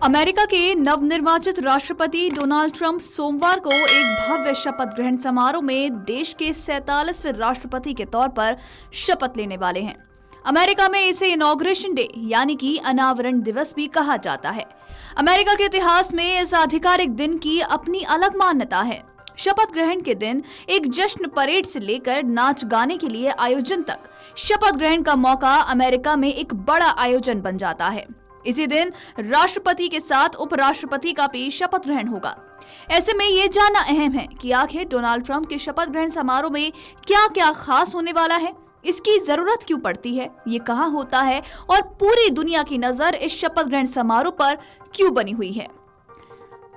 America के नवनिर्वाचित राष्ट्रपति डोनाल्ड ट्रंप सोमवार को एक भव्य शपथ ग्रहण समारोह में देश के 47वें राष्ट्रपति के तौर पर शपथ लेने वाले हैं। अमेरिका में इसे इनॉग्रेशन डे यानी कि अनावरण दिवस भी कहा जाता है। अमेरिका के इतिहास में इस आधिकारिक दिन की अपनी अलग मान्यता है। शपथ ग्रहण के दिन एक जश्न परेड से लेकर नाच गाने के लिए आयोजन तक शपथ ग्रहण का मौका अमेरिका में एक बड़ा आयोजन बन जाता है। इसी दिन राष्ट्रपति के साथ उपराष्ट्रपति का भी शपथ ग्रहण होगा। ऐसे में ये जानना अहम है कि आखिर डोनाल्ड ट्रंप के शपथ ग्रहण समारोह में क्या क्या खास होने वाला है, इसकी जरूरत क्यों पड़ती है, ये कहाँ होता है और पूरी दुनिया की नजर इस शपथ ग्रहण समारोह पर क्यों बनी हुई है।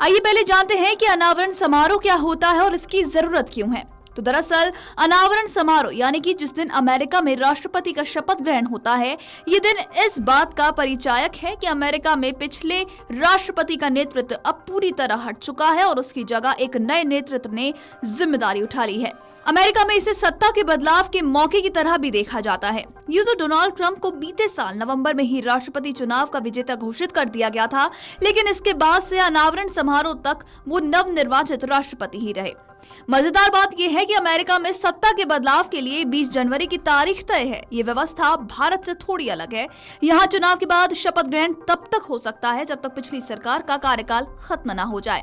आइए पहले जानते हैं कि अनावरण समारोह क्या होता है और इसकी जरूरत क्यों है। तो दरअसल अनावरण समारोह यानी कि जिस दिन अमेरिका में राष्ट्रपति का शपथ ग्रहण होता है, ये दिन इस बात का परिचायक है कि अमेरिका में पिछले राष्ट्रपति का नेतृत्व अब पूरी तरह हट चुका है और उसकी जगह एक नए नेतृत्व ने जिम्मेदारी उठा ली है। अमेरिका में इसे सत्ता के बदलाव के मौके की तरह भी देखा जाता है। यूं तो डोनाल्ड ट्रंप को बीते साल नवंबर में ही राष्ट्रपति चुनाव का विजेता घोषित कर दिया गया था, लेकिन इसके बाद से अनावरण समारोह तक वो नवनिर्वाचित राष्ट्रपति ही रहे। मजेदार बात यह है कि अमेरिका में सत्ता के बदलाव के लिए 20 जनवरी की तारीख तय है। ये व्यवस्था भारत से थोड़ी अलग है। यहाँ चुनाव के बाद शपथ ग्रहण तब तक हो सकता है जब तक पिछली सरकार का कार्यकाल खत्म न हो जाए।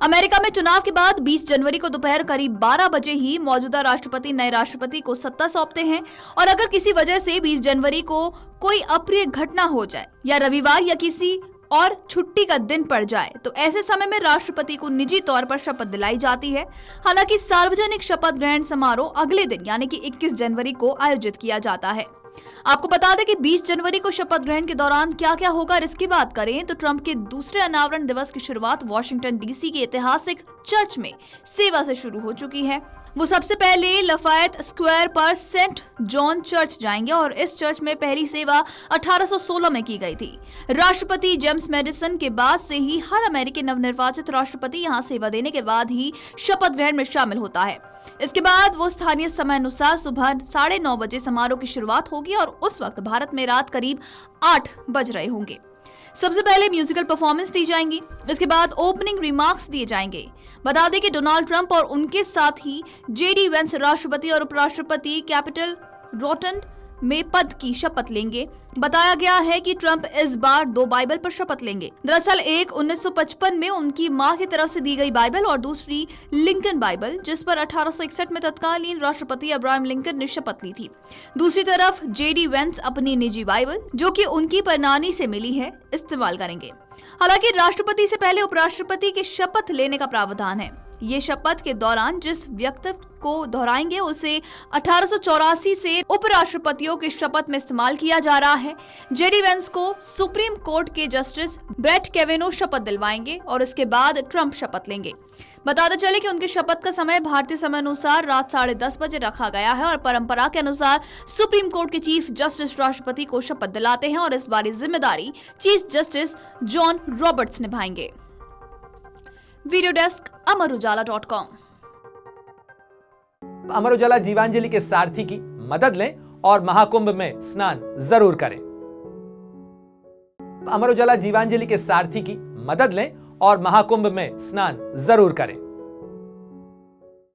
अमेरिका में चुनाव के बाद 20 जनवरी को दोपहर करीब 12 बजे ही मौजूदा राष्ट्रपति नए राष्ट्रपति को सत्ता सौंपते हैं और अगर किसी वजह से 20 जनवरी को कोई अप्रिय घटना हो जाए या रविवार या किसी और छुट्टी का दिन पड़ जाए तो ऐसे समय में राष्ट्रपति को निजी तौर पर शपथ दिलाई जाती है। हालांकि सार्वजनिक शपथ ग्रहण समारोह अगले दिन यानी कि 21 जनवरी को आयोजित किया जाता है। आपको बता दें कि 20 जनवरी को शपथ ग्रहण के दौरान क्या क्या होगा इसकी बात करें तो ट्रंप के दूसरे अनावरण दिवस की शुरुआत वॉशिंगटन डीसी के ऐतिहासिक चर्च में सेवा से शुरू हो चुकी है। वो सबसे पहले लफायत स्क्वायर पर सेंट जॉन चर्च जाएंगे और इस चर्च में पहली सेवा 1816 में की गई थी। राष्ट्रपति जेम्स मैडिसन के बाद से ही हर अमेरिकी नवनिर्वाचित राष्ट्रपति यहां सेवा देने के बाद ही शपथ ग्रहण में शामिल होता है। इसके बाद वो स्थानीय समय अनुसार सुबह 9:30 बजे समारोह की शुरुआत होगी और उस वक्त भारत में रात करीब 8 बज रहे होंगे। सबसे पहले म्यूजिकल परफॉर्मेंस दी जाएंगी, इसके बाद ओपनिंग रिमार्क्स दिए जाएंगे। बता दें कि डोनाल्ड ट्रंप और उनके साथ ही जेडी वेंस राष्ट्रपति और उपराष्ट्रपति कैपिटल रोटन में पद की शपथ लेंगे। बताया गया है कि ट्रंप इस बार 2 बाइबल पर शपथ लेंगे। दरअसल एक 1955 में उनकी मां की तरफ से दी गई बाइबल और दूसरी लिंकन बाइबल जिस पर 1861 में तत्कालीन राष्ट्रपति अब्राहम लिंकन ने शपथ ली थी। दूसरी तरफ जेडी वेंस अपनी निजी बाइबल जो कि उनकी परनानी से मिली है इस्तेमाल करेंगे। हालांकि राष्ट्रपति से पहले उपराष्ट्रपति की शपथ लेने का प्रावधान है। ये शपथ के दौरान जिस व्यक्तित्व को दोहराएंगे उसे 1884 से उपराष्ट्रपतियों की शपथ में इस्तेमाल किया जा रहा है। जेडी वेंस को सुप्रीम कोर्ट के जस्टिस ब्रेट कैवेनो शपथ दिलवाएंगे और इसके बाद ट्रंप शपथ लेंगे। बताते चले कि उनकी शपथ का समय भारतीय समय अनुसार रात 10:30 बजे रखा गया है और परंपरा के अनुसार सुप्रीम कोर्ट के चीफ जस्टिस राष्ट्रपति को शपथ दिलाते हैं और इस बारी जिम्मेदारी चीफ जस्टिस जॉन रॉबर्ट्स निभाएंगे। Video desk Amarujala dot com. अमर उजाला जीवांजलि के सारथी की मदद लें और महाकुंभ में स्नान जरूर करें। अमर उजाला जीवांजलि के सारथी की मदद लें और महाकुंभ में स्नान जरूर करें।